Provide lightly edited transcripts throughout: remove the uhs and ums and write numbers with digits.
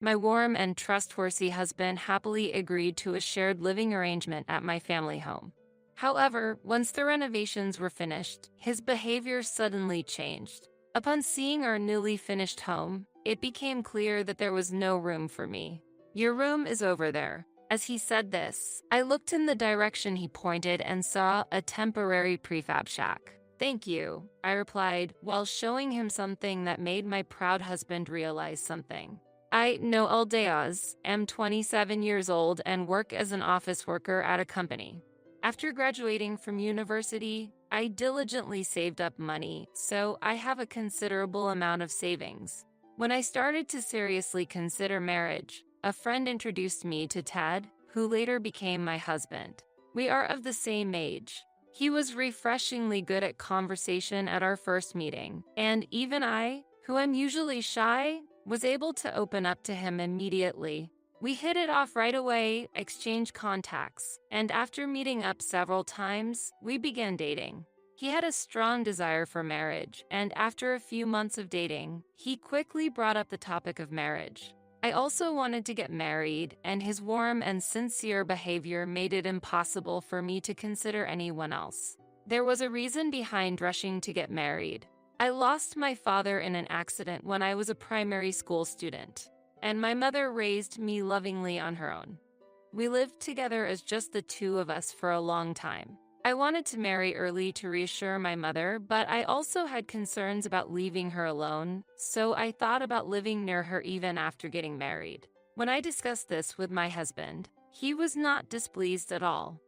My warm and trustworthy husband happily agreed to a shared living arrangement at my family home. However, once the renovations were finished, his behavior suddenly changed. Upon seeing our newly finished home, it became clear that there was no room for me. "Your room is over there." As he said this, I looked in the direction he pointed and saw a temporary prefab shack. "Thank you," I replied, while showing him something that made my proud husband realize something. I, Noel Diaz, am 27 years old and work as an office worker at a company. After graduating from university, I diligently saved up money, so I have a considerable amount of savings. When I started to seriously consider marriage, a friend introduced me to Ted, who later became my husband. We are of the same age. He was refreshingly good at conversation at our first meeting, and even I, who am usually shy, was able to open up to him immediately. We hit it off right away, exchanged contacts, and after meeting up several times, we began dating. He had a strong desire for marriage, and after a few months of dating, he quickly brought up the topic of marriage. I also wanted to get married, and his warm and sincere behavior made it impossible for me to consider anyone else. There was a reason behind rushing to get married. I lost my father in an accident when I was a primary school student, and my mother raised me lovingly on her own. We lived together as just the two of us for a long time. I wanted to marry early to reassure my mother, but I also had concerns about leaving her alone, so I thought about living near her even after getting married. When I discussed this with my husband, he was not displeased at all.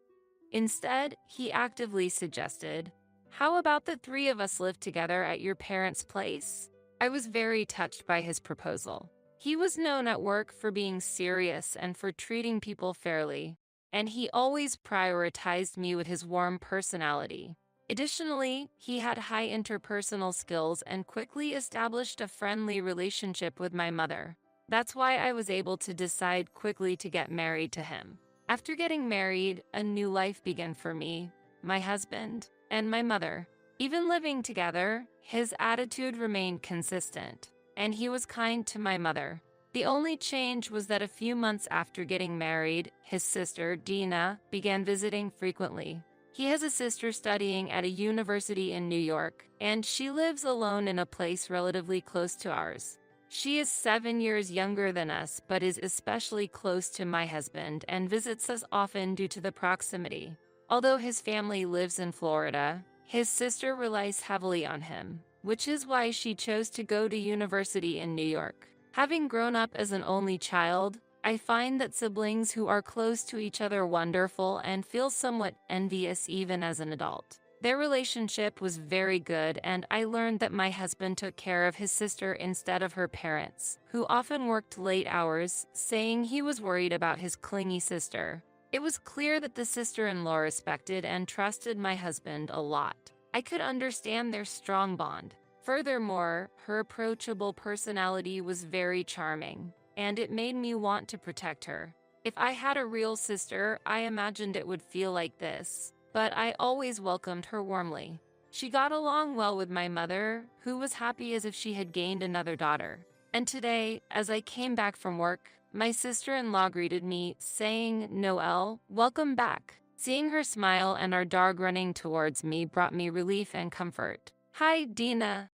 Instead, he actively suggested, "How about the three of us live together at your parents' place?" I was very touched by his proposal. He was known at work for being serious and for treating people fairly, and he always prioritized me with his warm personality. Additionally, he had high interpersonal skills and quickly established a friendly relationship with my mother. That's why I was able to decide quickly to get married to him. After getting married, a new life began for me, my husband, and my mother. Even living together, his attitude remained consistent, and he was kind to my mother. The only change was that a few months after getting married, his sister, Dina, began visiting frequently. He has a sister studying at a university in New York, and she lives alone in a place relatively close to ours. She is 7 years younger than us, but is especially close to my husband and visits us often due to the proximity. Although his family lives in Florida, his sister relies heavily on him, which is why she chose to go to university in New York. Having grown up as an only child, I find that siblings who are close to each other wonderful and feel somewhat envious even as an adult. Their relationship was very good, and I learned that my husband took care of his sister instead of her parents, who often worked late hours, saying he was worried about his clingy sister. It was clear that the sister-in-law respected and trusted my husband a lot. I could understand their strong bond. Furthermore, her approachable personality was very charming, and it made me want to protect her. If I had a real sister, I imagined it would feel like this, but I always welcomed her warmly. She got along well with my mother, who was happy as if she had gained another daughter. And today, as I came back from work, my sister-in-law greeted me, saying, "Noelle, welcome back." Seeing her smile and our dog running towards me brought me relief and comfort. "Hi, Dina.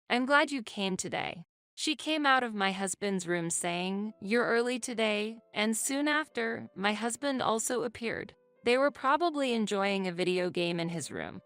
I'm glad you came today." She came out of my husband's room saying, "You're early today," and soon after, my husband also appeared. They were probably enjoying a video game in his room.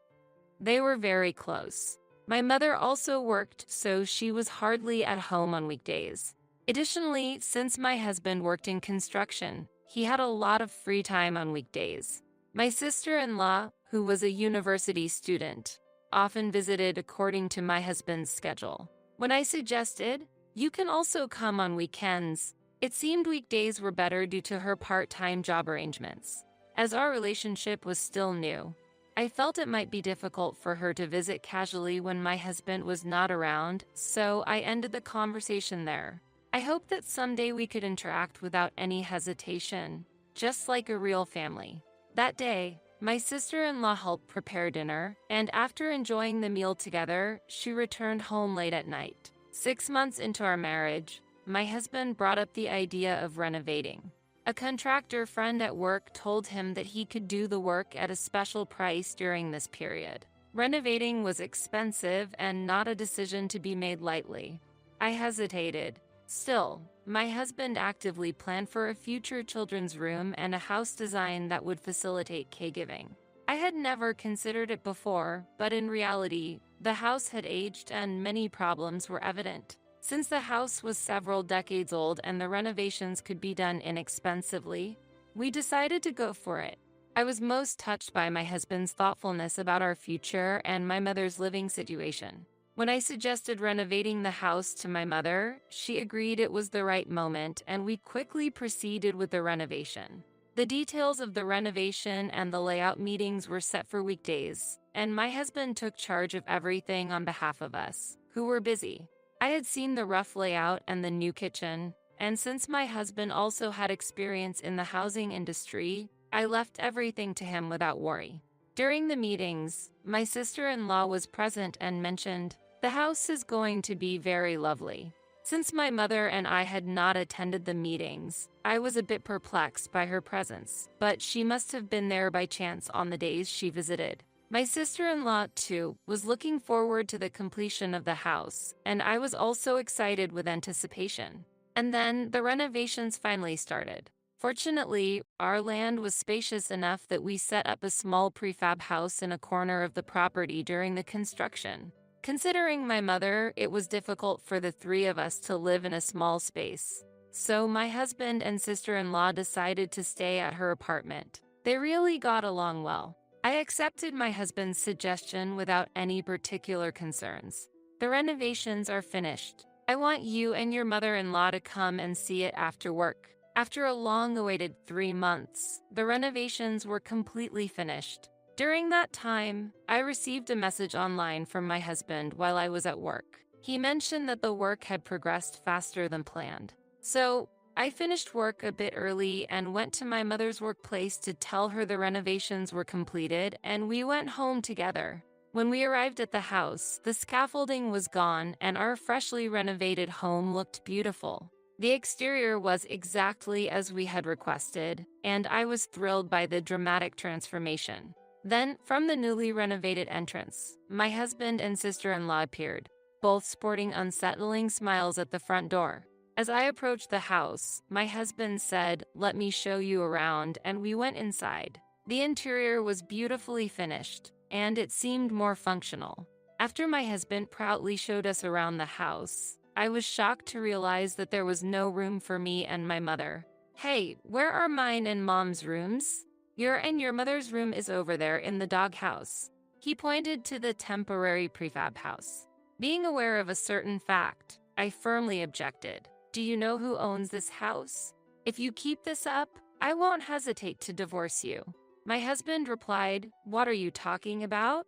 They were very close. My mother also worked, so she was hardly at home on weekdays. Additionally, since my husband worked in construction, he had a lot of free time on weekdays. My sister-in-law, who was a university student, often visited according to my husband's schedule. When I suggested, "You can also come on weekends," it seemed weekdays were better due to her part-time job arrangements. As our relationship was still new, I felt it might be difficult for her to visit casually when my husband was not around, so I ended the conversation there. I hope that someday we could interact without any hesitation, just like a real family. That day, my sister-in-law helped prepare dinner, and after enjoying the meal together, she returned home late at night. 6 months into our marriage, my husband brought up the idea of renovating. A contractor friend at work told him that he could do the work at a special price during this period. Renovating was expensive and not a decision to be made lightly. I hesitated. Still, my husband actively planned for a future children's room and a house design that would facilitate caregiving. I had never considered it before, but in reality, the house had aged and many problems were evident. Since the house was several decades old and the renovations could be done inexpensively, we decided to go for it. I was most touched by my husband's thoughtfulness about our future and my mother's living situation. When I suggested renovating the house to my mother, she agreed it was the right moment, and we quickly proceeded with the renovation. The details of the renovation and the layout meetings were set for weekdays, and my husband took charge of everything on behalf of us, who were busy. I had seen the rough layout and the new kitchen, and since my husband also had experience in the housing industry, I left everything to him without worry. During the meetings, my sister-in-law was present and mentioned, "The house is going to be very lovely." Since my mother and I had not attended the meetings, I was a bit perplexed by her presence, but she must have been there by chance on the days she visited. My sister-in-law, too, was looking forward to the completion of the house, and I was also excited with anticipation. And then the renovations finally started. Fortunately, our land was spacious enough that we set up a small prefab house in a corner of the property during the construction. Considering my mother, it was difficult for the three of us to live in a small space. So my husband and sister-in-law decided to stay at her apartment. They really got along well. I accepted my husband's suggestion without any particular concerns. The renovations are finished. I want you and your mother-in-law to come and see it after work. After a long-awaited 3 months, the renovations were completely finished. During that time, I received a message online from my husband while I was at work. He mentioned that the work had progressed faster than planned. So, I finished work a bit early and went to my mother's workplace to tell her the renovations were completed, and we went home together. When we arrived at the house, the scaffolding was gone and our freshly renovated home looked beautiful. The exterior was exactly as we had requested, and I was thrilled by the dramatic transformation. Then, from the newly renovated entrance, my husband and sister-in-law appeared, both sporting unsettling smiles at the front door. As I approached the house, my husband said, "Let me show you around," and we went inside. The interior was beautifully finished, and it seemed more functional. After my husband proudly showed us around the house, I was shocked to realize that there was no room for me and my mother. "Hey, where are mine and Mom's rooms?" Your mother's room is over there in the doghouse." He pointed to the temporary prefab house. Being aware of a certain fact, I firmly objected. "Do you know who owns this house? If you keep this up, I won't hesitate to divorce you." My husband replied, "What are you talking about?"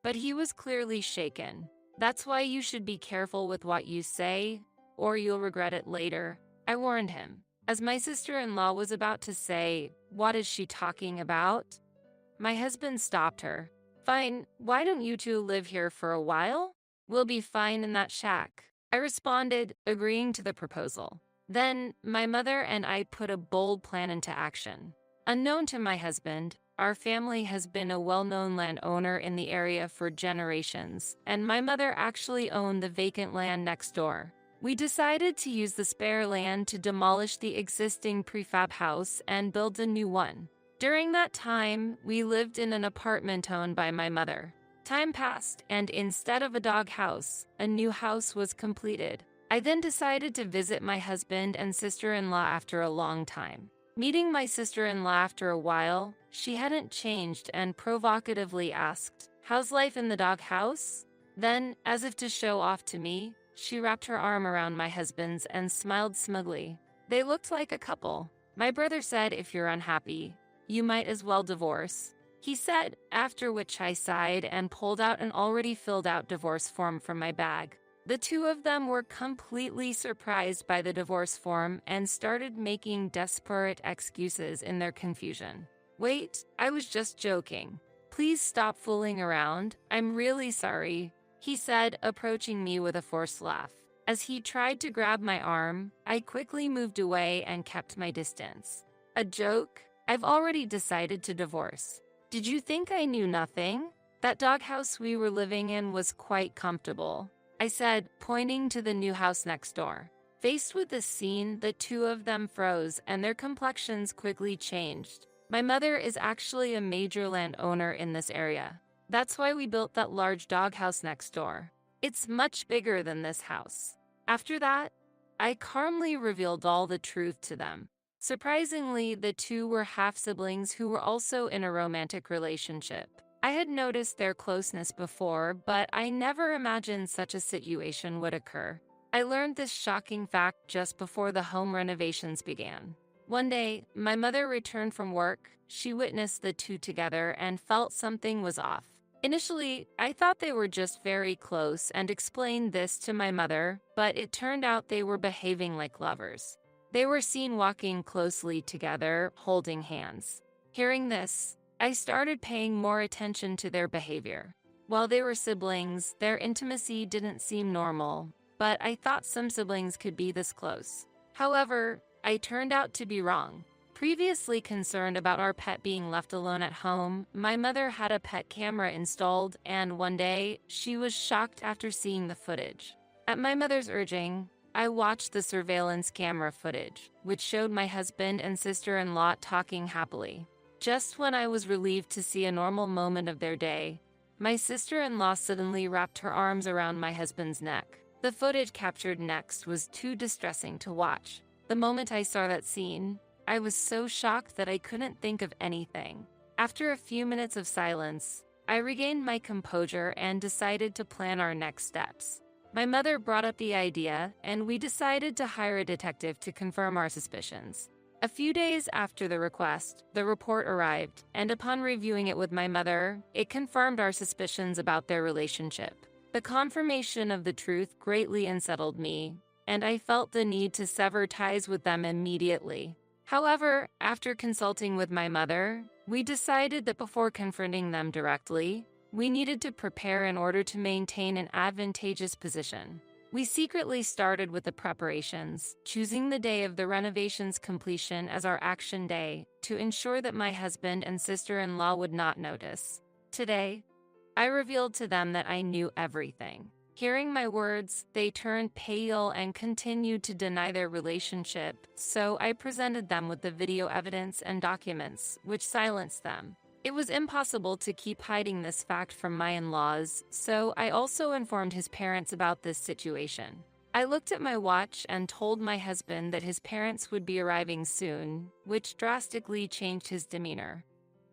But he was clearly shaken. "That's why you should be careful with what you say, or you'll regret it later," I warned him. As my sister-in-law was about to say, "What is she talking about?" my husband stopped her. "Fine, why don't you two live here for a while? We'll be fine in that shack." I responded, agreeing to the proposal. Then, my mother and I put a bold plan into action. Unknown to my husband, our family has been a well-known landowner in the area for generations, and my mother actually owned the vacant land next door. We decided to use the spare land to demolish the existing prefab house and build a new one. During that time, we lived in an apartment owned by my mother. Time passed, and instead of a dog house, a new house was completed. I then decided to visit my husband and sister-in-law after a long time. Meeting my sister-in-law after a while, she hadn't changed and provocatively asked, "How's life in the dog house?" Then, as if to show off to me, she wrapped her arm around my husband's and smiled smugly. They looked like a couple. My brother said, "If you're unhappy, you might as well divorce," he said, after which I sighed and pulled out an already filled out divorce form from my bag. The two of them were completely surprised by the divorce form and started making desperate excuses in their confusion. "Wait, I was just joking. Please stop fooling around. I'm really sorry," he said, approaching me with a forced laugh. As he tried to grab my arm, I quickly moved away and kept my distance. A joke? I've already decided to divorce. Did you think I knew nothing? That doghouse we were living in was quite comfortable, I said, pointing to the new house next door. Faced with this scene, the two of them froze and their complexions quickly changed. My mother is actually a major landowner in this area. That's why we built that large doghouse next door. It's much bigger than this house. After that, I calmly revealed all the truth to them. Surprisingly, the two were half-siblings who were also in a romantic relationship. I had noticed their closeness before, but I never imagined such a situation would occur. I learned this shocking fact just before the home renovations began. One day, my mother returned from work. She witnessed the two together and felt something was off. Initially, I thought they were just very close and explained this to my mother, but it turned out they were behaving like lovers. They were seen walking closely together, holding hands. Hearing this, I started paying more attention to their behavior. While they were siblings, their intimacy didn't seem normal, but I thought some siblings could be this close. However, I turned out to be wrong. Previously concerned about our pet being left alone at home, my mother had a pet camera installed, and one day, she was shocked after seeing the footage. At my mother's urging, I watched the surveillance camera footage, which showed my husband and sister-in-law talking happily. Just when I was relieved to see a normal moment of their day, my sister-in-law suddenly wrapped her arms around my husband's neck. The footage captured next was too distressing to watch. The moment I saw that scene, I was so shocked that I couldn't think of anything. After a few minutes of silence, I regained my composure and decided to plan our next steps. My mother brought up the idea, and we decided to hire a detective to confirm our suspicions. A few days after the request, the report arrived, and upon reviewing it with my mother, it confirmed our suspicions about their relationship. The confirmation of the truth greatly unsettled me, and I felt the need to sever ties with them immediately. However, after consulting with my mother, we decided that before confronting them directly, we needed to prepare in order to maintain an advantageous position. We secretly started with the preparations, choosing the day of the renovation's completion as our action day to ensure that my husband and sister-in-law would not notice. Today, I revealed to them that I knew everything. Hearing my words, they turned pale and continued to deny their relationship, so I presented them with the video evidence and documents, which silenced them. It was impossible to keep hiding this fact from my in-laws, so I also informed his parents about this situation. I looked at my watch and told my husband that his parents would be arriving soon, which drastically changed his demeanor.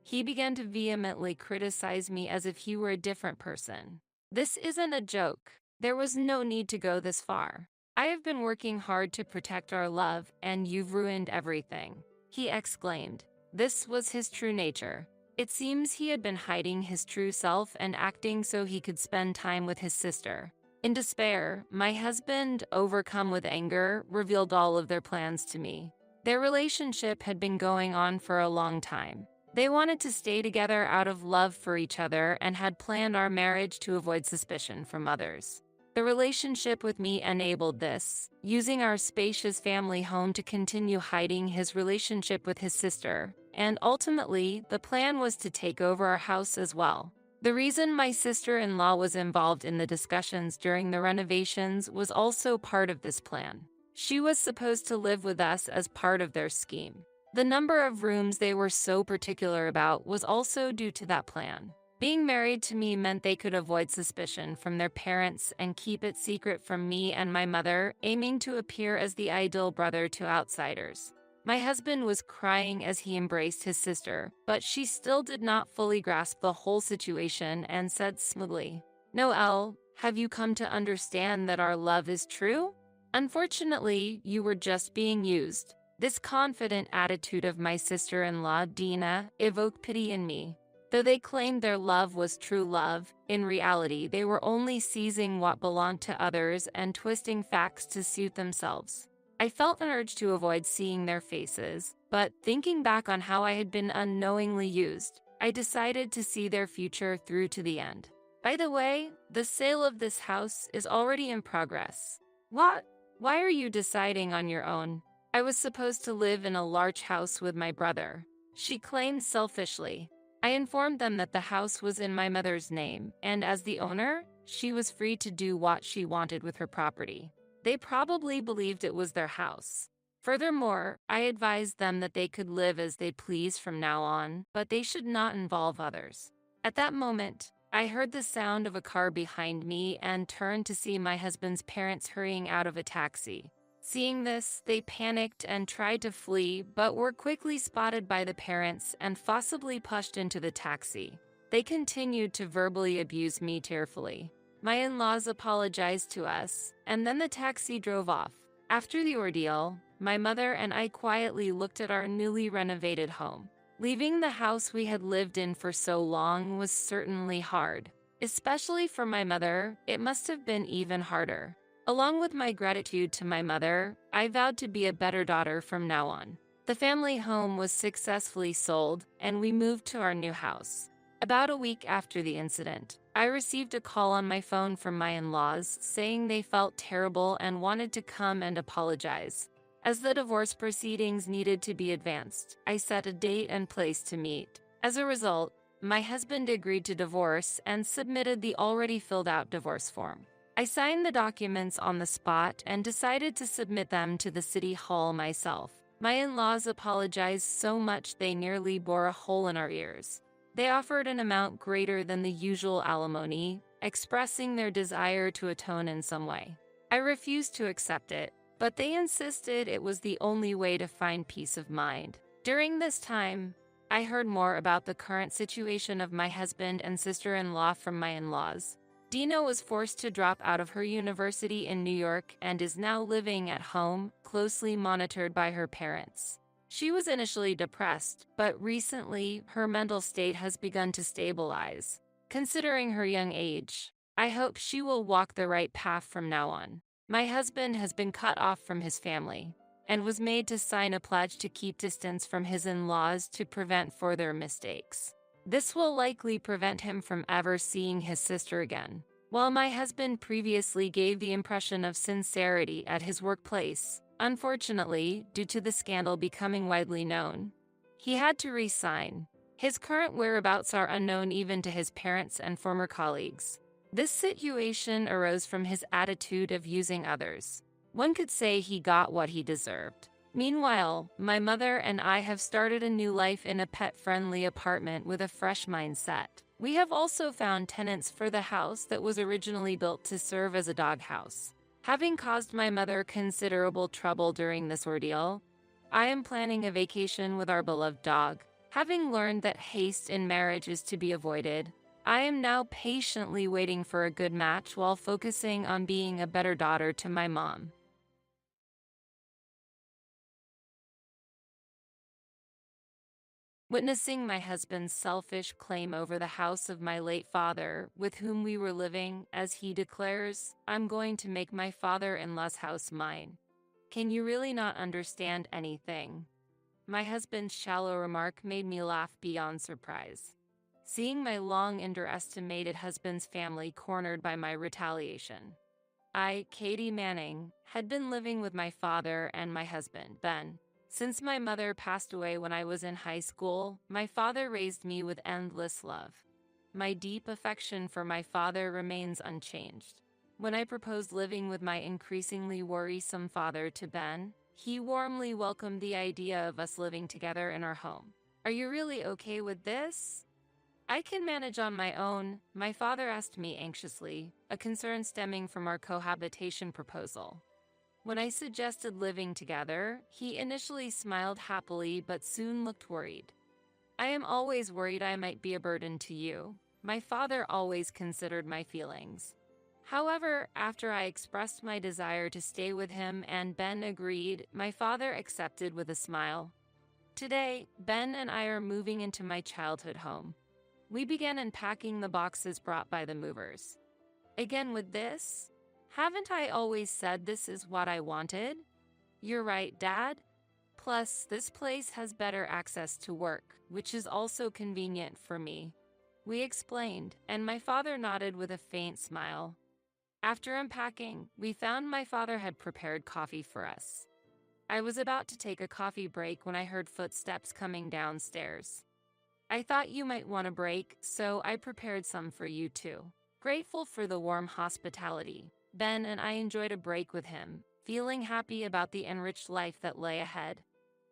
He began to vehemently criticize me as if he were a different person. This isn't a joke. There was no need to go this far. I have been working hard to protect our love, and you've ruined everything, he exclaimed. This was his true nature. It seems he had been hiding his true self and acting so he could spend time with his sister. In despair, my husband, overcome with anger, revealed all of their plans to me. Their relationship had been going on for a long time. They wanted to stay together out of love for each other and had planned our marriage to avoid suspicion from others. The relationship with me enabled this, using our spacious family home to continue hiding his relationship with his sister, and ultimately, the plan was to take over our house as well. The reason my sister-in-law was involved in the discussions during the renovations was also part of this plan. She was supposed to live with us as part of their scheme. The number of rooms they were so particular about was also due to that plan. Being married to me meant they could avoid suspicion from their parents and keep it secret from me and my mother, aiming to appear as the ideal brother to outsiders. My husband was crying as he embraced his sister, but she still did not fully grasp the whole situation and said smoothly, "Noelle, have you come to understand that our love is true? Unfortunately, you were just being used." This confident attitude of my sister-in-law, Dina, evoked pity in me. Though they claimed their love was true love, in reality they were only seizing what belonged to others and twisting facts to suit themselves. I felt an urge to avoid seeing their faces, but thinking back on how I had been unknowingly used, I decided to see their future through to the end. By the way, the sale of this house is already in progress. What? Why are you deciding on your own? I was supposed to live in a large house with my brother, she claimed selfishly. I informed them that the house was in my mother's name, and as the owner, she was free to do what she wanted with her property. They probably believed it was their house. Furthermore, I advised them that they could live as they pleased from now on, but they should not involve others. At that moment, I heard the sound of a car behind me and turned to see my husband's parents hurrying out of a taxi. Seeing this, they panicked and tried to flee, but were quickly spotted by the parents and forcibly pushed into the taxi. They continued to verbally abuse me tearfully. My in-laws apologized to us, and then the taxi drove off. After the ordeal, my mother and I quietly looked at our newly renovated home. Leaving the house we had lived in for so long was certainly hard. Especially for my mother, it must have been even harder. Along with my gratitude to my mother, I vowed to be a better daughter from now on. The family home was successfully sold, and we moved to our new house. About a week after the incident, I received a call on my phone from my in-laws saying they felt terrible and wanted to come and apologize. As the divorce proceedings needed to be advanced, I set a date and place to meet. As a result, my husband agreed to divorce and submitted the already filled out divorce form. I signed the documents on the spot and decided to submit them to the city hall myself. My in-laws apologized so much they nearly bore a hole in our ears. They offered an amount greater than the usual alimony, expressing their desire to atone in some way. I refused to accept it, but they insisted it was the only way to find peace of mind. During this time, I heard more about the current situation of my husband and sister-in-law from my in-laws. Dina was forced to drop out of her university in New York and is now living at home, closely monitored by her parents. She was initially depressed, but recently her mental state has begun to stabilize. Considering her young age, I hope she will walk the right path from now on. My husband has been cut off from his family and was made to sign a pledge to keep distance from his in-laws to prevent further mistakes. This will likely prevent him from ever seeing his sister again. While my husband previously gave the impression of sincerity at his workplace, unfortunately, due to the scandal becoming widely known, he had to resign. His current whereabouts are unknown even to his parents and former colleagues. This situation arose from his attitude of using others. One could say he got what he deserved. Meanwhile, my mother and I have started a new life in a pet-friendly apartment with a fresh mindset. We have also found tenants for the house that was originally built to serve as a doghouse. Having caused my mother considerable trouble during this ordeal, I am planning a vacation with our beloved dog. Having learned that haste in marriage is to be avoided, I am now patiently waiting for a good match while focusing on being a better daughter to my mom. Witnessing my husband's selfish claim over the house of my late father, with whom we were living, as he declares, "I'm going to make my father-in-law's house mine. Can you really not understand anything?" My husband's shallow remark made me laugh beyond surprise. Seeing my long underestimated husband's family cornered by my retaliation. I, Katie Manning, had been living with my father and my husband, Ben. Since my mother passed away when I was in high school, my father raised me with endless love. My deep affection for my father remains unchanged. When I proposed living with my increasingly worrisome father to Ben, he warmly welcomed the idea of us living together in our home. "Are you really okay with this?" "I can manage on my own," my father asked me anxiously, a concern stemming from our cohabitation proposal. When I suggested living together, he initially smiled happily but soon looked worried. "I am always worried I might be a burden to you." My father always considered my feelings. However, after I expressed my desire to stay with him and Ben agreed, my father accepted with a smile. Today, Ben and I are moving into my childhood home. We began unpacking the boxes brought by the movers. "Again with this? Haven't I always said this is what I wanted?" "You're right, Dad. Plus, this place has better access to work, which is also convenient for me." We explained, and my father nodded with a faint smile. After unpacking, we found my father had prepared coffee for us. I was about to take a coffee break when I heard footsteps coming downstairs. I thought you might want a break, so I prepared some for you too. Grateful for the warm hospitality, Ben and I enjoyed a break with him, feeling happy about the enriched life that lay ahead.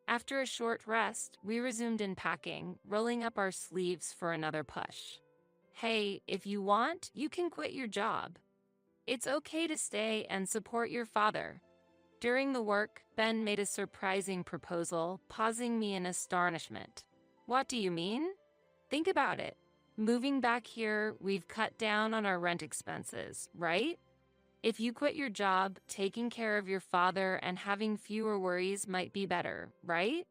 After a short rest, we resumed in packing, rolling up our sleeves for another push. Hey, if you want, you can quit your job. It's okay to stay and support your father. During the work, Ben made a surprising proposal, pausing me in astonishment. What do you mean? Think about it. Moving back here, we've cut down on our rent expenses, right? If you quit your job, taking care of your father and having fewer worries might be better, right?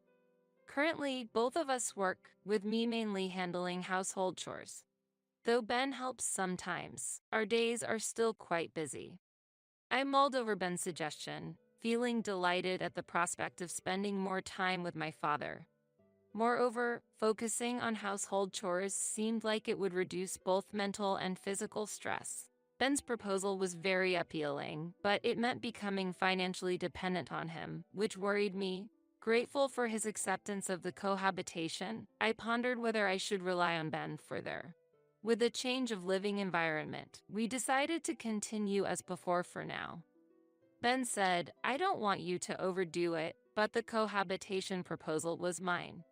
Currently, both of us work, with me mainly handling household chores. Though Ben helps sometimes, our days are still quite busy. I mulled over Ben's suggestion, feeling delighted at the prospect of spending more time with my father. Moreover, focusing on household chores seemed like it would reduce both mental and physical stress. Ben's proposal was very appealing, but it meant becoming financially dependent on him, which worried me. Grateful for his acceptance of the cohabitation, I pondered whether I should rely on Ben further. With a change of living environment, we decided to continue as before for now. Ben said, I don't want you to overdo it, but the cohabitation proposal was mine.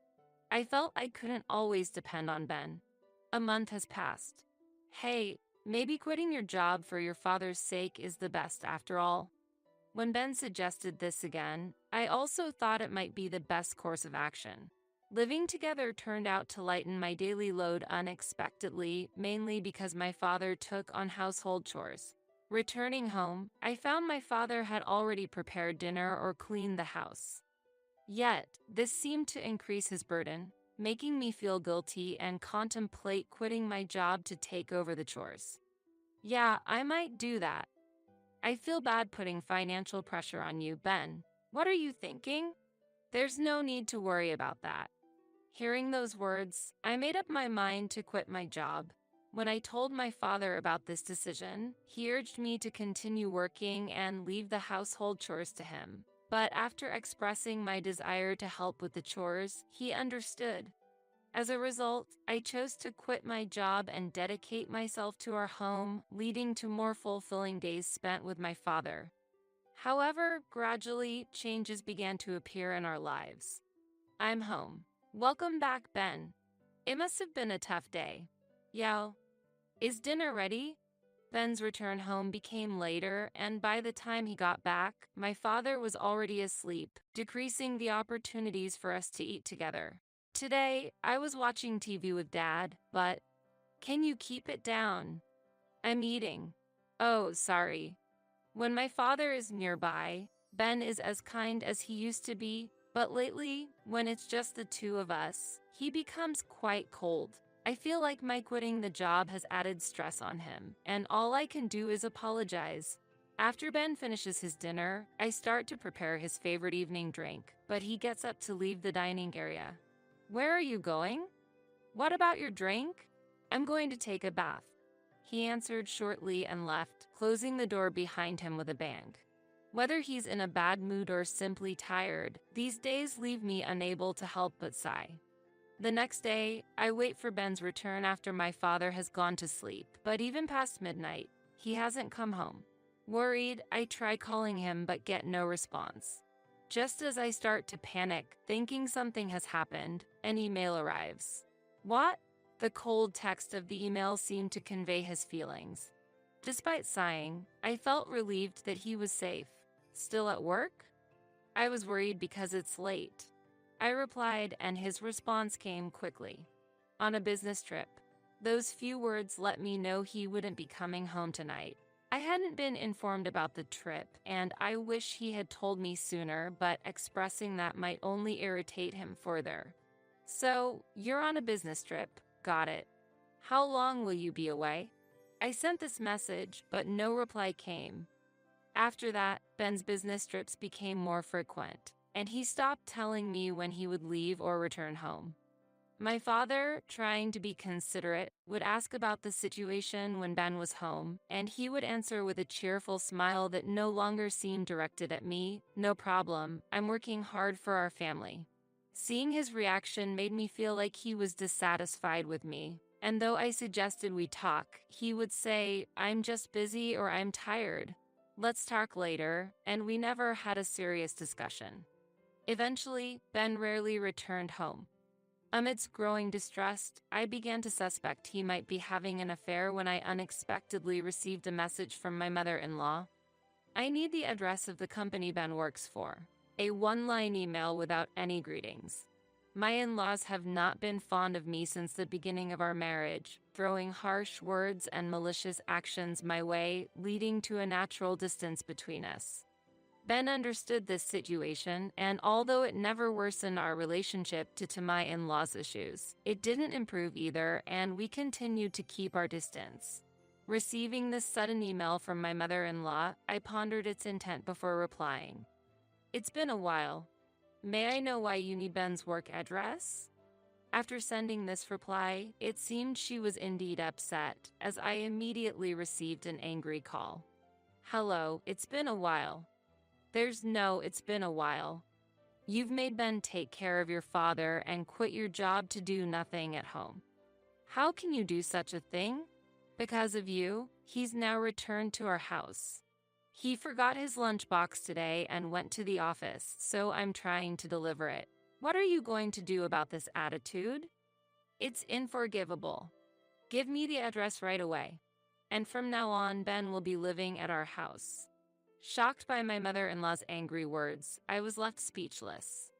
I felt I couldn't always depend on Ben. A month has passed. Hey, maybe quitting your job for your father's sake is the best after all. When Ben suggested this again, I also thought it might be the best course of action. Living together turned out to lighten my daily load unexpectedly, mainly because my father took on household chores. Returning home, I found my father had already prepared dinner or cleaned the house. Yet, this seemed to increase his burden, making me feel guilty and contemplate quitting my job to take over the chores. Yeah, I might do that. I feel bad putting financial pressure on you, Ben. What are you thinking? There's no need to worry about that. Hearing those words, I made up my mind to quit my job. When I told my father about this decision, he urged me to continue working and leave the household chores to him. But after expressing my desire to help with the chores, he understood. As a result, I chose to quit my job and dedicate myself to our home, leading to more fulfilling days spent with my father. However, gradually, changes began to appear in our lives. I'm home. Welcome back, Ben. It must have been a tough day. Yao. Is dinner ready? Ben's return home became later, and by the time he got back, my father was already asleep, decreasing the opportunities for us to eat together. Today, I was watching TV with Dad, but can you keep it down? I'm eating. Oh, sorry. When my father is nearby, Ben is as kind as he used to be, but lately, when it's just the two of us, he becomes quite cold. I feel like my quitting the job has added stress on him, and all I can do is apologize. After Ben finishes his dinner, I start to prepare his favorite evening drink, but he gets up to leave the dining area. Where are you going? What about your drink? I'm going to take a bath. He answered shortly and left, closing the door behind him with a bang. Whether he's in a bad mood or simply tired, these days leave me unable to help but sigh. The next day, I wait for Ben's return after my father has gone to sleep, but even past midnight, he hasn't come home. Worried, I try calling him but get no response. Just as I start to panic, thinking something has happened, an email arrives. What? The cold text of the email seemed to convey his feelings. Despite sighing, I felt relieved that he was safe. Still at work? I was worried because it's late. I replied, and his response came quickly. On a business trip. Those few words let me know he wouldn't be coming home tonight. I hadn't been informed about the trip, and I wish he had told me sooner, but expressing that might only irritate him further. So, you're on a business trip. Got it. How long will you be away? I sent this message, but no reply came. After that, Ben's business trips became more frequent, and he stopped telling me when he would leave or return home. My father, trying to be considerate, would ask about the situation when Ben was home, and he would answer with a cheerful smile that no longer seemed directed at me. "No problem, I'm working hard for our family." Seeing his reaction made me feel like he was dissatisfied with me, and though I suggested we talk, he would say, "I'm just busy," or "I'm tired. Let's talk later," and we never had a serious discussion. Eventually, Ben rarely returned home. Amidst growing distrust, I began to suspect he might be having an affair when I unexpectedly received a message from my mother-in-law. "I need the address of the company Ben works for." A one-line email without any greetings. My in-laws have not been fond of me since the beginning of our marriage, throwing harsh words and malicious actions my way, leading to a natural distance between us. Ben understood this situation, and although it never worsened our relationship due to my in-laws' issues, it didn't improve either, and we continued to keep our distance. Receiving this sudden email from my mother-in-law, I pondered its intent before replying. "It's been a while. May I know why you need Ben's work address?" After sending this reply, it seemed she was indeed upset, as I immediately received an angry call. "Hello, it's been a while." It's been a while. You've made Ben take care of your father and quit your job to do nothing at home. How can you do such a thing? Because of you, he's now returned to our house. He forgot his lunchbox today and went to the office, so I'm trying to deliver it. What are you going to do about this attitude? It's unforgivable. Give me the address right away. And from now on, Ben will be living at our house." Shocked by my mother-in-law's angry words, I was left speechless.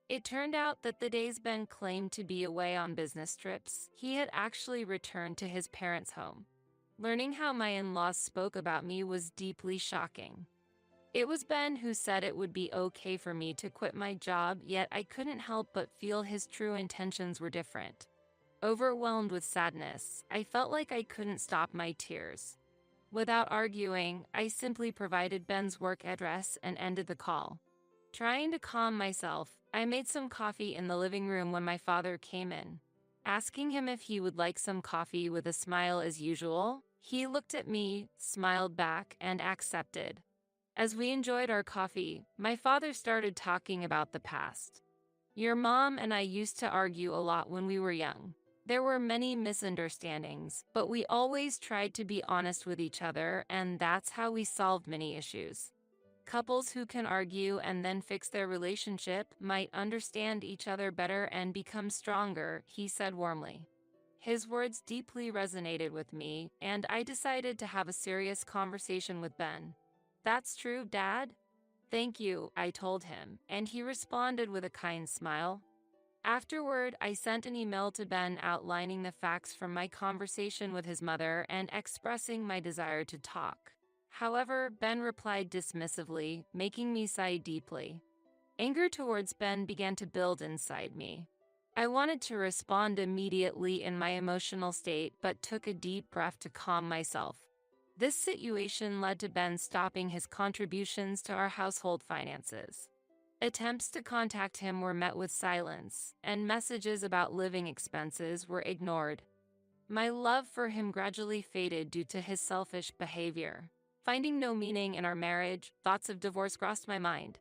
It turned out that the days Ben claimed to be away on business trips, he had actually returned to his parents' home. Learning how my in-laws spoke about me was deeply shocking. It was Ben who said it would be okay for me to quit my job, yet I couldn't help but feel his true intentions were different. Overwhelmed with sadness, I felt like I couldn't stop my tears. Without arguing, I simply provided Ben's work address and ended the call. Trying to calm myself, I made some coffee in the living room when my father came in. Asking him if he would like some coffee with a smile as usual, he looked at me, smiled back, and accepted. As we enjoyed our coffee, my father started talking about the past. "Your mom and I used to argue a lot when we were young. There were many misunderstandings, but we always tried to be honest with each other, and that's how we solved many issues. Couples who can argue and then fix their relationship might understand each other better and become stronger," he said warmly. His words deeply resonated with me, and I decided to have a serious conversation with Ben. "That's true, Dad?" "Thank you," I told him, and he responded with a kind smile. Afterward, I sent an email to Ben outlining the facts from my conversation with his mother and expressing my desire to talk. However, Ben replied dismissively, making me sigh deeply. Anger towards Ben began to build inside me. I wanted to respond immediately in my emotional state, but took a deep breath to calm myself. This situation led to Ben stopping his contributions to our household finances. Attempts to contact him were met with silence, and messages about living expenses were ignored. My love for him gradually faded due to his selfish behavior. Finding no meaning in our marriage, thoughts of divorce crossed my mind.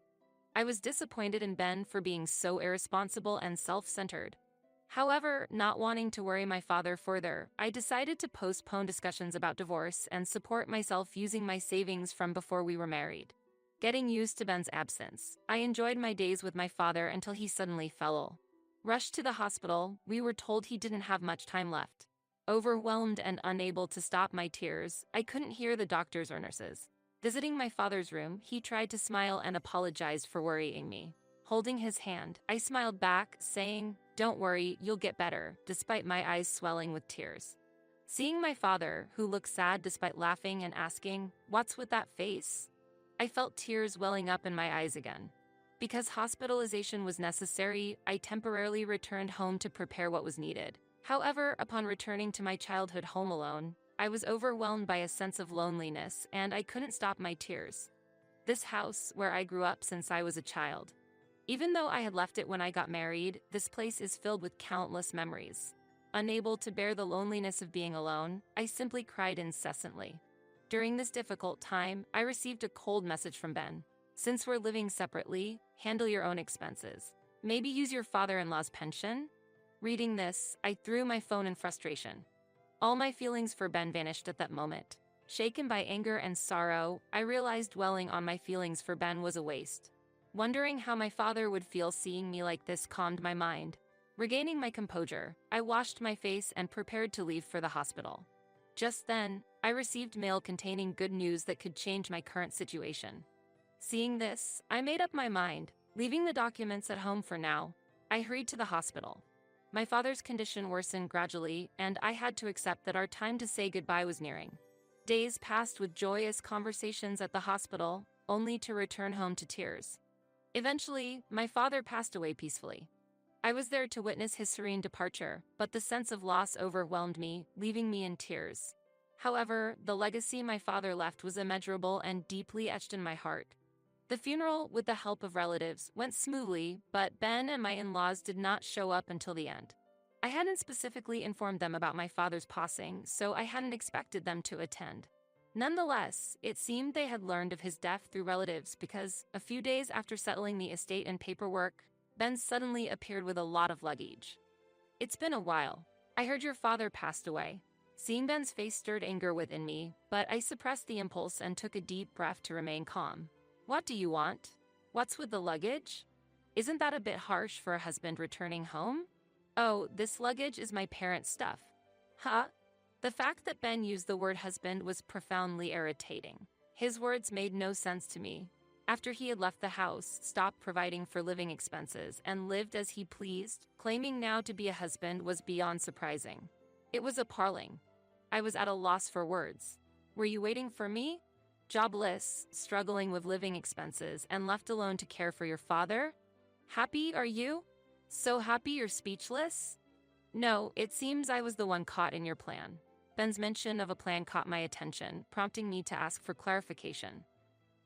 I was disappointed in Ben for being so irresponsible and self-centered. However, not wanting to worry my father further, I decided to postpone discussions about divorce and support myself using my savings from before we were married. Getting used to Ben's absence, I enjoyed my days with my father until he suddenly fell ill. Rushed to the hospital, we were told he didn't have much time left. Overwhelmed and unable to stop my tears, I couldn't hear the doctors or nurses. Visiting my father's room, he tried to smile and apologized for worrying me. Holding his hand, I smiled back, saying, "Don't worry, you'll get better," despite my eyes swelling with tears. Seeing my father, who looked sad despite laughing and asking, "What's with that face?" I felt tears welling up in my eyes again. Because hospitalization was necessary, I temporarily returned home to prepare what was needed. However, upon returning to my childhood home alone, I was overwhelmed by a sense of loneliness, and I couldn't stop my tears. This house, where I grew up since I was a child. Even though I had left it when I got married, this place is filled with countless memories. Unable to bear the loneliness of being alone, I simply cried incessantly. During this difficult time, I received a cold message from Ben. Since we're living separately, handle your own expenses. Maybe use your father-in-law's pension? Reading this, I threw my phone in frustration. All my feelings for Ben vanished at that moment. Shaken by anger and sorrow, I realized dwelling on my feelings for Ben was a waste. Wondering how my father would feel seeing me like this calmed my mind. Regaining my composure, I washed my face and prepared to leave for the hospital. Just then, I received mail containing good news that could change my current situation. Seeing this, I made up my mind. Leaving the documents at home for now, I hurried to the hospital. My father's condition worsened gradually, and I had to accept that our time to say goodbye was nearing. Days passed with joyous conversations at the hospital, only to return home to tears. Eventually, my father passed away peacefully. I was there to witness his serene departure, but the sense of loss overwhelmed me, leaving me in tears. However, the legacy my father left was immeasurable and deeply etched in my heart. The funeral, with the help of relatives, went smoothly, but Ben and my in-laws did not show up until the end. I hadn't specifically informed them about my father's passing, so I hadn't expected them to attend. Nonetheless, it seemed they had learned of his death through relatives because, a few days after settling the estate and paperwork, Ben suddenly appeared with a lot of luggage. It's been a while. I heard your father passed away. Seeing Ben's face stirred anger within me, but I suppressed the impulse and took a deep breath to remain calm. What do you want? What's with the luggage? Isn't that a bit harsh for a husband returning home? Oh, this luggage is my parents' stuff. Huh? The fact that Ben used the word husband was profoundly irritating. His words made no sense to me. After he had left the house, stopped providing for living expenses, and lived as he pleased, claiming now to be a husband was beyond surprising. It was appalling. I was at a loss for words. Were you waiting for me? Jobless, struggling with living expenses, and left alone to care for your father? Happy, are you? So happy you're speechless? No, it seems I was the one caught in your plan. Ben's mention of a plan caught my attention, prompting me to ask for clarification.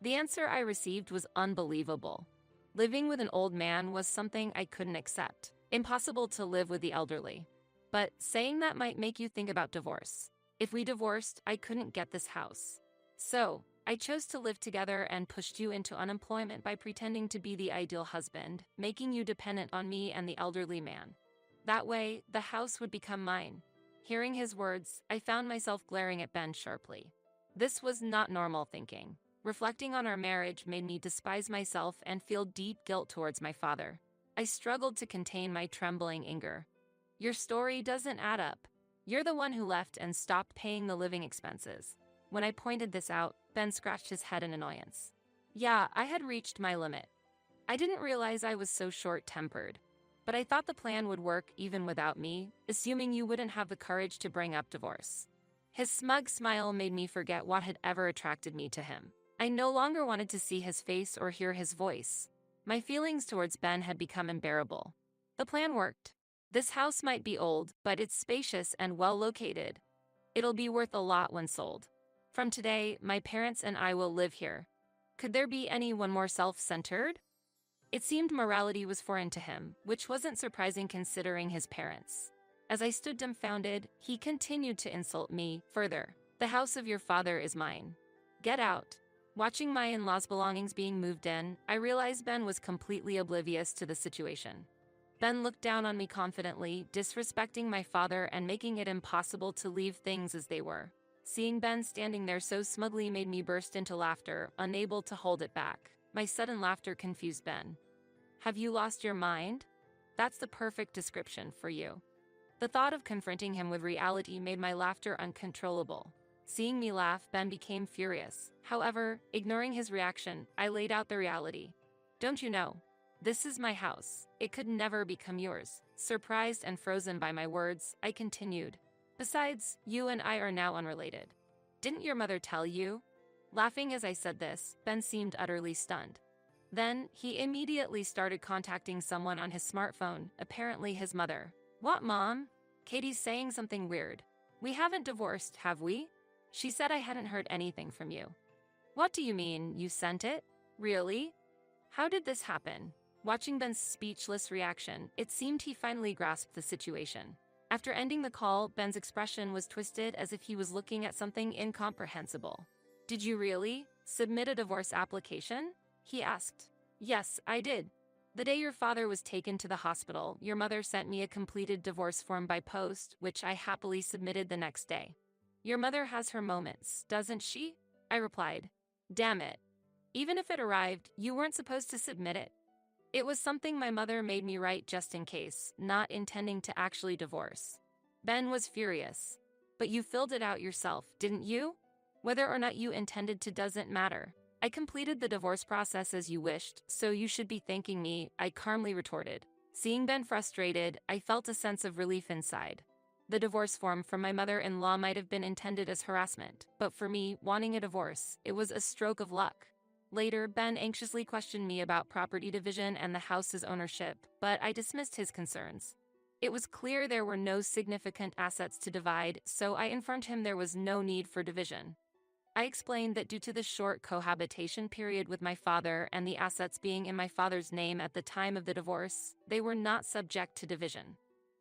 The answer I received was unbelievable. Living with an old man was something I couldn't accept. Impossible to live with the elderly. But saying that might make you think about divorce. If we divorced, I couldn't get this house. So, I chose to live together and pushed you into unemployment by pretending to be the ideal husband, making you dependent on me and the elderly man. That way, the house would become mine. Hearing his words, I found myself glaring at Ben sharply. This was not normal thinking. Reflecting on our marriage made me despise myself and feel deep guilt towards my father. I struggled to contain my trembling anger. Your story doesn't add up. You're the one who left and stopped paying the living expenses. When I pointed this out, Ben scratched his head in annoyance. Yeah, I had reached my limit. I didn't realize I was so short-tempered. But I thought the plan would work even without me, assuming you wouldn't have the courage to bring up divorce. His smug smile made me forget what had ever attracted me to him. I no longer wanted to see his face or hear his voice. My feelings towards Ben had become unbearable. The plan worked. This house might be old, but it's spacious and well located. It'll be worth a lot when sold. From today, my parents and I will live here. Could there be anyone more self-centered? It seemed morality was foreign to him, which wasn't surprising considering his parents. As I stood dumbfounded, he continued to insult me further. The house of your father is mine. Get out. Watching my in-laws' belongings being moved in, I realized Ben was completely oblivious to the situation. Ben looked down on me confidently, disrespecting my father and making it impossible to leave things as they were. Seeing Ben standing there so smugly made me burst into laughter, unable to hold it back. My sudden laughter confused Ben. Have you lost your mind? That's the perfect description for you. The thought of confronting him with reality made my laughter uncontrollable. Seeing me laugh, Ben became furious. However, ignoring his reaction, I laid out the reality. Don't you know? This is my house. It could never become yours. Surprised and frozen by my words, I continued. Besides, you and I are now unrelated. Didn't your mother tell you? Laughing as I said this, Ben seemed utterly stunned. Then, he immediately started contacting someone on his smartphone, apparently his mother. What, Mom? Katie's saying something weird. We haven't divorced, have we? She said I hadn't heard anything from you. What do you mean, you sent it? Really? How did this happen? Watching Ben's speechless reaction, it seemed he finally grasped the situation. After ending the call, Ben's expression was twisted as if he was looking at something incomprehensible. "Did you really submit a divorce application?" he asked. "Yes, I did. The day your father was taken to the hospital, your mother sent me a completed divorce form by post, which I happily submitted the next day." "Your mother has her moments, doesn't she?" I replied. "Damn it. Even if it arrived, you weren't supposed to submit it." It was something my mother made me write just in case, not intending to actually divorce. Ben was furious. "But you filled it out yourself, didn't you? Whether or not you intended to doesn't matter. I completed the divorce process as you wished, so you should be thanking me," I calmly retorted. Seeing Ben frustrated, I felt a sense of relief inside. The divorce form from my mother-in-law might have been intended as harassment, but for me, wanting a divorce, it was a stroke of luck. Later, Ben anxiously questioned me about property division and the house's ownership, but I dismissed his concerns. It was clear there were no significant assets to divide, so I informed him there was no need for division. I explained that due to the short cohabitation period with my father and the assets being in my father's name at the time of the divorce, they were not subject to division.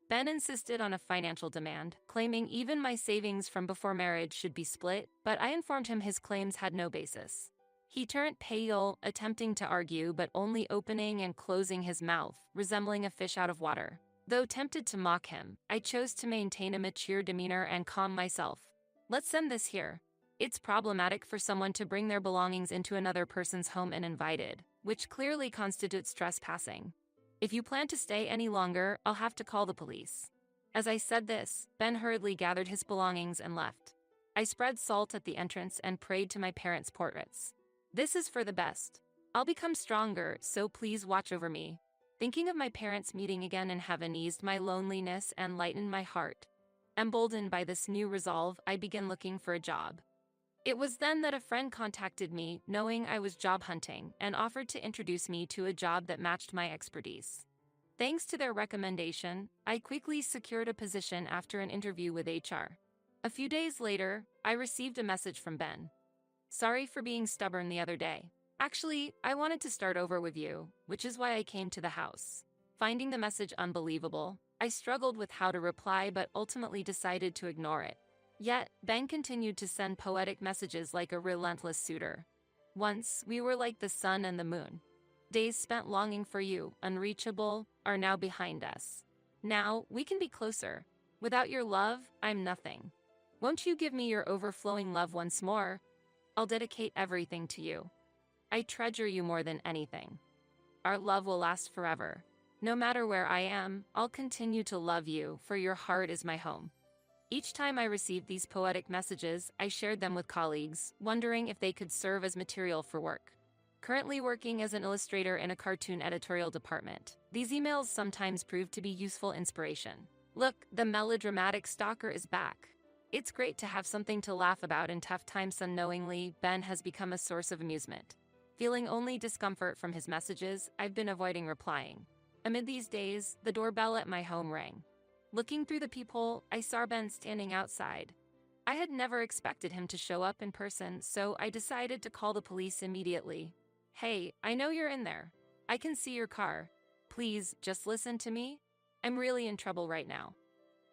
Ben insisted on a financial demand, claiming even my savings from before marriage should be split, but I informed him his claims had no basis. He turned pale, attempting to argue but only opening and closing his mouth, resembling a fish out of water. Though tempted to mock him, I chose to maintain a mature demeanor and calm myself. "Let's send this here. It's problematic for someone to bring their belongings into another person's home uninvited, which clearly constitutes trespassing. If you plan to stay any longer, I'll have to call the police." As I said this, Ben hurriedly gathered his belongings and left. I spread salt at the entrance and prayed to my parents' portraits. "This is for the best. I'll become stronger, so please watch over me." Thinking of my parents meeting again in heaven eased my loneliness and lightened my heart. Emboldened by this new resolve, I began looking for a job. It was then that a friend contacted me, knowing I was job hunting, and offered to introduce me to a job that matched my expertise. Thanks to their recommendation, I quickly secured a position after an interview with HR. A few days later, I received a message from Ben. "Sorry for being stubborn the other day. Actually, I wanted to start over with you, which is why I came to the house." Finding the message unbelievable, I struggled with how to reply but ultimately decided to ignore it. Yet, Ben continued to send poetic messages like a relentless suitor. "Once, we were like the sun and the moon. Days spent longing for you, unreachable, are now behind us. Now, we can be closer. Without your love, I'm nothing. Won't you give me your overflowing love once more? I'll dedicate everything to you. I treasure you more than anything. Our love will last forever. No matter where I am, I'll continue to love you, for your heart is my home." Each time I received these poetic messages, I shared them with colleagues, wondering if they could serve as material for work. Currently working as an illustrator in a cartoon editorial department, these emails sometimes prove to be useful inspiration. "Look, the melodramatic stalker is back. It's great to have something to laugh about in tough times." Unknowingly, Ben has become a source of amusement. Feeling only discomfort from his messages, I've been avoiding replying. Amid these days, the doorbell at my home rang. Looking through the peephole, I saw Ben standing outside. I had never expected him to show up in person, so I decided to call the police immediately. "Hey, I know you're in there. I can see your car. Please, just listen to me. I'm really in trouble right now.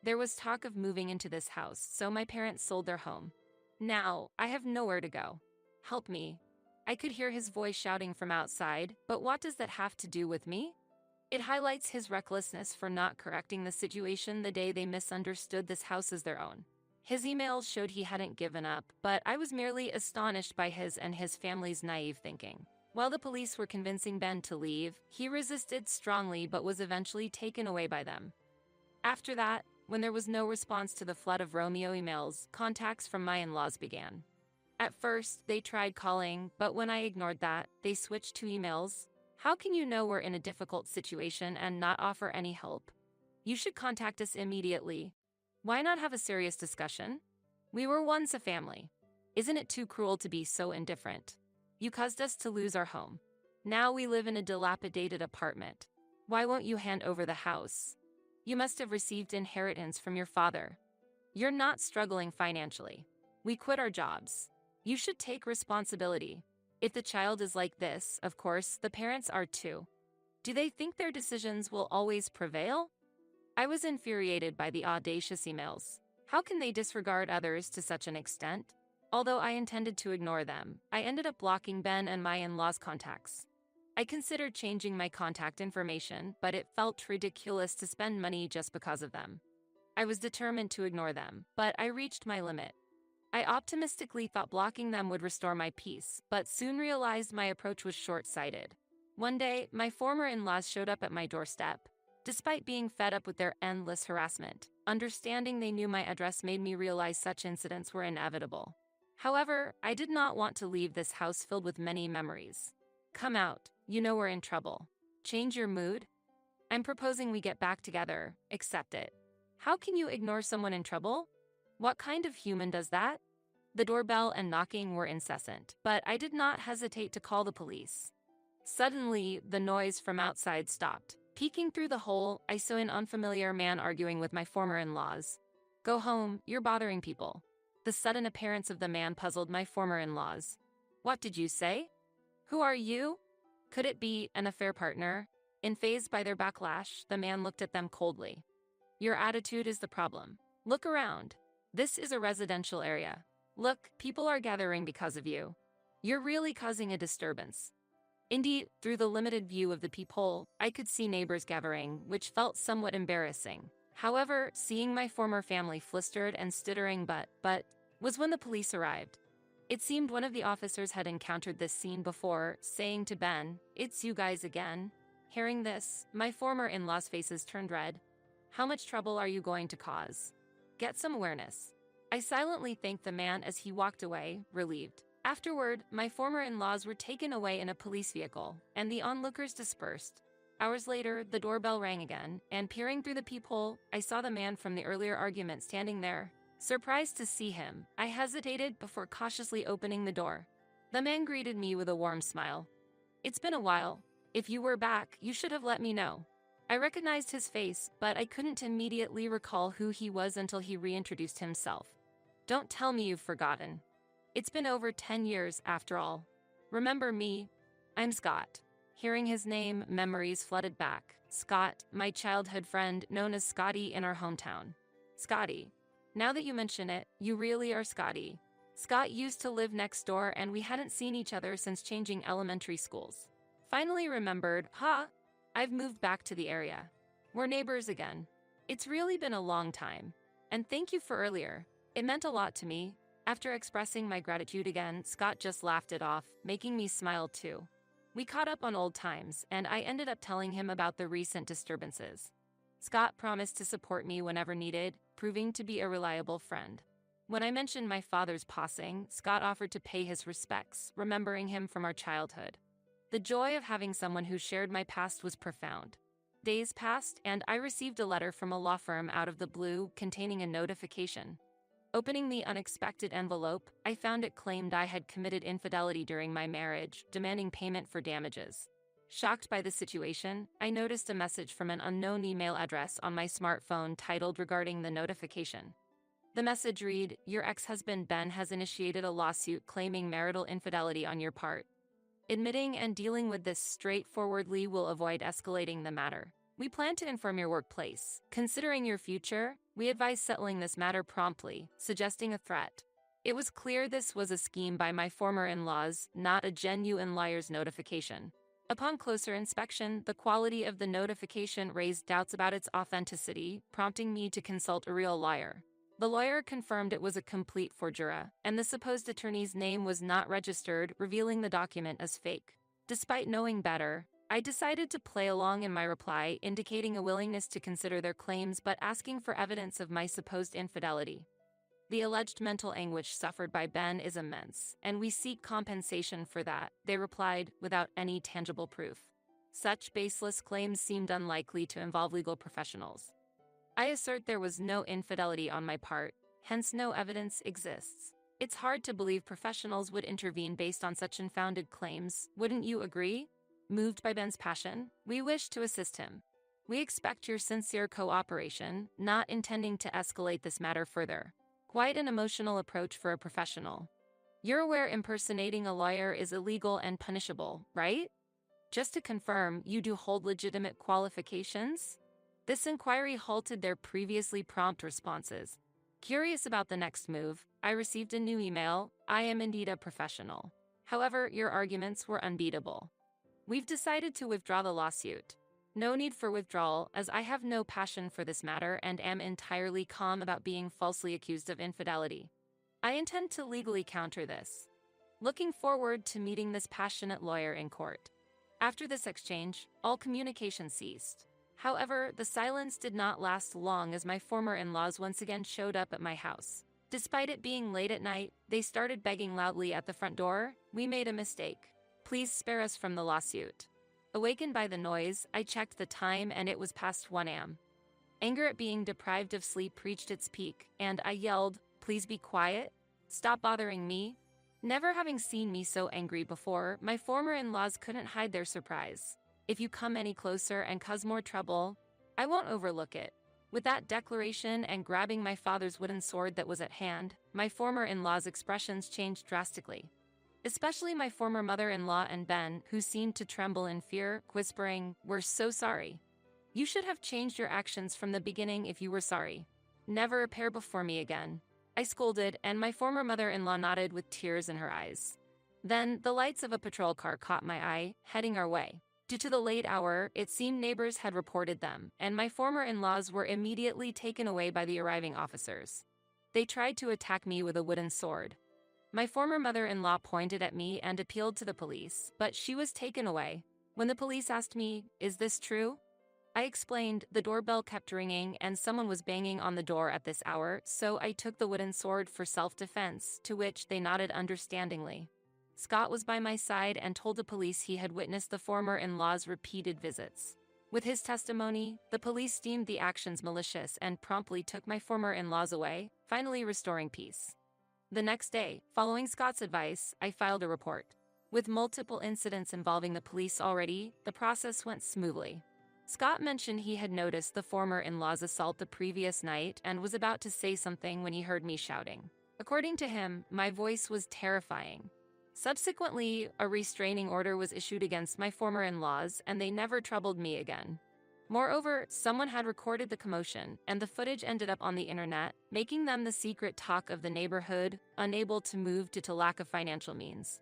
There was talk of moving into this house, so my parents sold their home. Now, I have nowhere to go. Help me." I could hear his voice shouting from outside, but what does that have to do with me? It highlights his recklessness for not correcting the situation the day they misunderstood this house as their own. His emails showed he hadn't given up, but I was merely astonished by his and his family's naive thinking. While the police were convincing Ben to leave, he resisted strongly but was eventually taken away by them. After that, when there was no response to the flood of Romeo emails, contacts from my in-laws began. At first, they tried calling, but when I ignored that, they switched to emails. "How can you know we're in a difficult situation and not offer any help? You should contact us immediately. Why not have a serious discussion? We were once a family. Isn't it too cruel to be so indifferent? You caused us to lose our home. Now we live in a dilapidated apartment. Why won't you hand over the house? You must have received inheritance from your father. You're not struggling financially. We quit our jobs. You should take responsibility. If the child is like this, of course, the parents are too. Do they think their decisions will always prevail? I was infuriated by the audacious emails. How can they disregard others to such an extent? Although I intended to ignore them, I ended up blocking Ben and my in-laws' contacts. I considered changing my contact information, but it felt ridiculous to spend money just because of them. I was determined to ignore them, but I reached my limit. I optimistically thought blocking them would restore my peace, but soon realized my approach was short-sighted. One day, my former in-laws showed up at my doorstep. Despite being fed up with their endless harassment, understanding they knew my address made me realize such incidents were inevitable. However, I did not want to leave this house filled with many memories. Come out, you know we're in trouble. Change your mood? I'm proposing we get back together, accept it. How can you ignore someone in trouble? What kind of human does that? The doorbell and knocking were incessant, but I did not hesitate to call the police. Suddenly, the noise from outside stopped. Peeking through the hole, I saw an unfamiliar man arguing with my former in-laws. Go home, you're bothering people. The sudden appearance of the man puzzled my former in-laws. What did you say? Who are you? Could it be an affair partner? Unfazed by their backlash, the man looked at them coldly. Your attitude is the problem. Look around. This is a residential area. Look, people are gathering because of you. You're really causing a disturbance. Indeed, through the limited view of the peephole, I could see neighbors gathering, which felt somewhat embarrassing. However, seeing my former family flustered and stuttering but was when the police arrived. It seemed one of the officers had encountered this scene before, saying to Ben, "It's you guys again." Hearing this, my former in-laws' faces turned red. How much trouble are you going to cause? Get some awareness. I silently thanked the man as he walked away, relieved. Afterward, my former in-laws were taken away in a police vehicle, and the onlookers dispersed. Hours later, the doorbell rang again, and peering through the peephole, I saw the man from the earlier argument standing there. Surprised to see him, I hesitated before cautiously opening the door. The man greeted me with a warm smile. It's been a while. If you were back, you should have let me know. I recognized his face, but I couldn't immediately recall who he was until he reintroduced himself. Don't tell me you've forgotten. It's been over 10 years after all. Remember me? I'm Scott. Hearing his name, memories flooded back. Scott, my childhood friend known as Scotty in our hometown. Scotty. Now that you mention it, you really are Scotty. Scott used to live next door and we hadn't seen each other since changing elementary schools. Finally remembered, I've moved back to the area. We're neighbors again. It's really been a long time. And thank you for earlier. It meant a lot to me. After expressing my gratitude again, Scott just laughed it off, making me smile too. We caught up on old times, and I ended up telling him about the recent disturbances. Scott promised to support me whenever needed, proving to be a reliable friend. When I mentioned my father's passing, Scott offered to pay his respects, remembering him from our childhood. The joy of having someone who shared my past was profound. Days passed, and I received a letter from a law firm out of the blue containing a notification. Opening the unexpected envelope, I found it claimed I had committed infidelity during my marriage, demanding payment for damages. Shocked by the situation, I noticed a message from an unknown email address on my smartphone titled regarding the notification. The message read, "Your ex-husband Ben has initiated a lawsuit claiming marital infidelity on your part. Admitting and dealing with this straightforwardly will avoid escalating the matter. We plan to inform your workplace. Considering your future, we advise settling this matter promptly," suggesting a threat. It was clear this was a scheme by my former in-laws, not a genuine liar's notification. Upon closer inspection, the quality of the notification raised doubts about its authenticity, prompting me to consult a real lawyer. The lawyer confirmed it was a complete forgery, and the supposed attorney's name was not registered, revealing the document as fake. Despite knowing better, I decided to play along in my reply, indicating a willingness to consider their claims but asking for evidence of my supposed infidelity. The alleged mental anguish suffered by Ben is immense, and we seek compensation for that, they replied, without any tangible proof. Such baseless claims seemed unlikely to involve legal professionals. I assert there was no infidelity on my part, hence no evidence exists. It's hard to believe professionals would intervene based on such unfounded claims, wouldn't you agree? Moved by Ben's passion, we wish to assist him. We expect your sincere cooperation, not intending to escalate this matter further. Quite an emotional approach for a professional. You're aware impersonating a lawyer is illegal and punishable, right? Just to confirm, you do hold legitimate qualifications? This inquiry halted their previously prompt responses. Curious about the next move, I received a new email. I am indeed a professional. However, your arguments were unbeatable. We've decided to withdraw the lawsuit. No need for withdrawal, as I have no passion for this matter and am entirely calm about being falsely accused of infidelity. I intend to legally counter this. Looking forward to meeting this passionate lawyer in court. After this exchange, all communication ceased. However, the silence did not last long as my former in-laws once again showed up at my house. Despite it being late at night, they started begging loudly at the front door. We made a mistake. Please spare us from the lawsuit. Awakened by the noise, I checked the time and it was past 1 a.m. Anger at being deprived of sleep reached its peak, and I yelled, "Please be quiet. Stop bothering me." Never having seen me so angry before, my former in-laws couldn't hide their surprise. If you come any closer and cause more trouble, I won't overlook it. With that declaration and grabbing my father's wooden sword that was at hand, my former in-laws' expressions changed drastically. Especially my former mother-in-law and Ben, who seemed to tremble in fear, whispering, "We're so sorry. You should have changed your actions from the beginning if you were sorry. Never appear before me again." I scolded, and my former mother-in-law nodded with tears in her eyes. Then, the lights of a patrol car caught my eye, heading our way. Due to the late hour, it seemed neighbors had reported them, and my former in-laws were immediately taken away by the arriving officers. They tried to attack me with a wooden sword. My former mother-in-law pointed at me and appealed to the police, but she was taken away. When the police asked me, "Is this true?" I explained the doorbell kept ringing and someone was banging on the door at this hour, so I took the wooden sword for self-defense, to which they nodded understandingly. Scott was by my side and told the police he had witnessed the former in-law's repeated visits. With his testimony, the police deemed the actions malicious and promptly took my former in-laws away, finally restoring peace. The next day, following Scott's advice, I filed a report. With multiple incidents involving the police already, the process went smoothly. Scott mentioned he had noticed the former in-law's assault the previous night and was about to say something when he heard me shouting. According to him, my voice was terrifying. Subsequently, a restraining order was issued against my former in-laws, and they never troubled me again. Moreover, someone had recorded the commotion, and the footage ended up on the internet, making them the secret talk of the neighborhood, unable to move due to lack of financial means.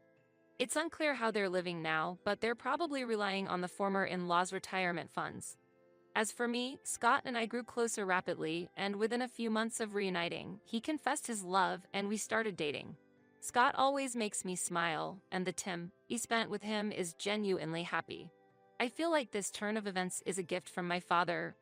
It's unclear how they're living now, but they're probably relying on the former in-laws' retirement funds. As for me, Scott and I grew closer rapidly, and within a few months of reuniting, he confessed his love and we started dating. Scott always makes me smile, and the time he spent with him is genuinely happy. I feel like this turn of events is a gift from my father,